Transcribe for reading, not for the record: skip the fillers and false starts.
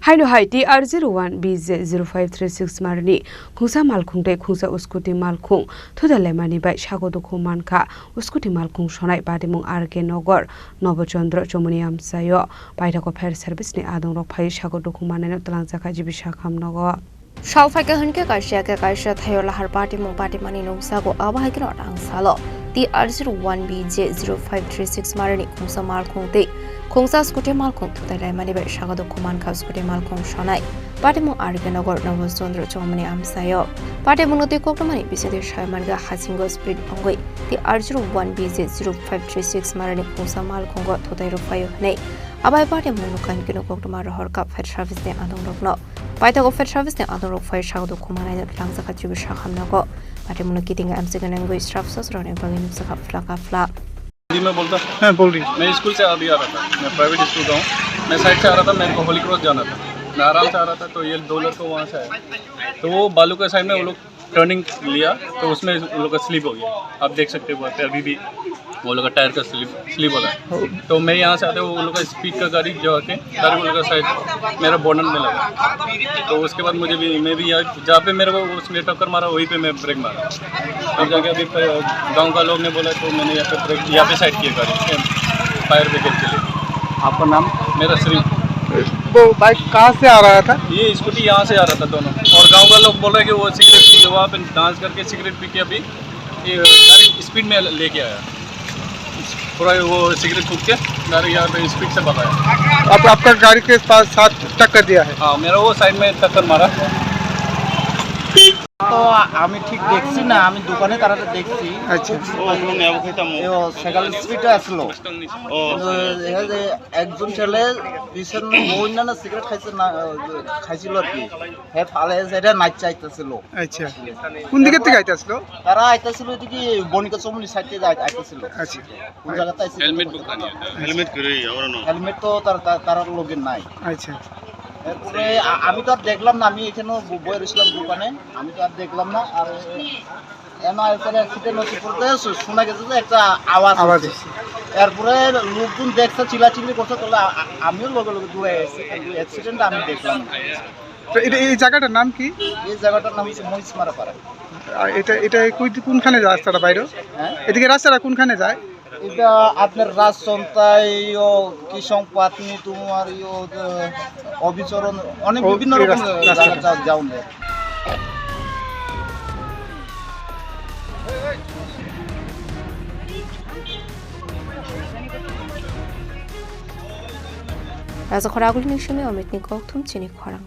Haino Haiti R01 BZ0536 Marni Kungsa Malkung de Kungsa Uskuti Malkung Thuda Lemani by Shagodoku Manka Uskuti Malkung Shonai Badimung Arge Nogor Novochandra Chomoniam Sayo Baitako Fair Service ni Adong Ropai Shagodoku Manano Tlanzaka Jibishakam Nogo Shalfaka Hunke Karsha Karsha Thayola Harpati Mopati Mani Nogsago Abahikino Angsalo The R01 BJ0536 Marni Kungsa Malkung de Kungsa Skuti Malkung Thuda Lemani by Shagodoku Manka Skuti Malkung Shonai Badimung Arge Nogor Novochandra Chomoniam Sayo Badimungoti Kokamani Bisidi Shamanga Hasingo Spirit Ongoi The R01 BZ0536 Marni Kungsa Malkungo Thuda Rupayo Hne Abai Party Munukan Kino Kokmar Horkap Fed Travis de Adong Rokno Baita Fed Travis de Adong Fire Shadow Kumana Langzaka Jubishakam Nago Party Munukiting Amsigan and Go Strapsos Run and Bangin Saka Flaka Fla मैं बोलता हाँ बोल रही मैं school से अभी आ रहा था मैं प्राइवेट स्कूल का हूँ मैं साइड से आ रहा था मेरे को होली क्रॉस जाना था मैं आराम से आ रहा था तो ये दो लड़के वहाँ से आए तो वो बालू के साइड में वो लोग टर्निंग लिया तो उसमें उन लोग का स्लिप हो गया आप देख सकते हो अभी भी वो लोग का टायर का स्लिप हो रहा है तो मैं यहाँ से आते वो लोग का स्पीड का गाड़ी जो आके गाड़ी वो लोग का साइड मेरा बॉर्डर में लगा तो उसके बाद मुझे भी मैं भी जहाँ पे मेरे को उसने टक्कर मारा वहीं पे मैं ब्रेक मारा तब जाके अभी गांव का लोग ने बोला तो मैंने यहाँ पे साइड किया गाड़ी फायर ब्रिगेड के लिए। आपका नाम? मेरा श्री। वो बाइक कहाँ से आ रहा था? ये स्कूटी यहाँ से आ रहा था दोनों और गांव का लोग बोल रहे हैं कि वो सिगरेट पी के वहाँ पे डांस करके सिगरेट पी के अभी गाड़ी स्पीड में लेके आया पूरा वो सिगरेट फूक के गाड़ी यहाँ पे स्पीड से भगाया। अब आपका गाड़ी के पास साथ टक्कर दिया है? हाँ मेरा वो साइड में टक्कर मारा। তো আমি ঠিক দেখছি না আমি দোকানে তারা দেখছি আচ্ছা সেকেন্ড স্পিডে আসলো একজন ছেলে পিছনে না সিগারেট খাইছে না খাইছিল আর কি হ্যাঁ ফালে সেটা নাচ চাইতেছিল। আচ্ছা কোন দিকে থেকে আইতাছিল? তারা আইতাছিল এদিকে বনিকা চমনি সাইড থেকে আইতাছিল। আচ্ছা কোন জায়গাতে আইছিল? হেলমেট তো তার লোকের নাই। আচ্ছা এরপরে আমি তো আর দেখলাম না আমি এখানে বই রইছিলাম দোকানে আমি তো আর দেখলাম না আর এরপরে অ্যাক্সিডেন্ট হচ্ছে পড়তে শোনা গেছে যে একটা আওয়াজ এরপরে লোকজন দেখছে চিল্লাচিল্লি করছে তাহলে আমিও লগে লগে দূরে এসেছি কিন্তু অ্যাক্সিডেন্ট আমি দেখলাম না। তো এই জায়গাটার নাম কি? এই জায়গাটার নাম হচ্ছে মহিষমারা পাড়া। এটা কোনখানে যায় রাস্তাটা বাইরে? হ্যাঁ এদিকে রাস্তাটা কোনখানে যায়? এটা আপনার রাজচন্তাই কিষং পাতনি তোমার অবিচরণ অনেক বিভিন্ন রকম জায়গা যাওন যায়। Raza Khoragul Nishimi Omit Nikok Tum Chini Khorang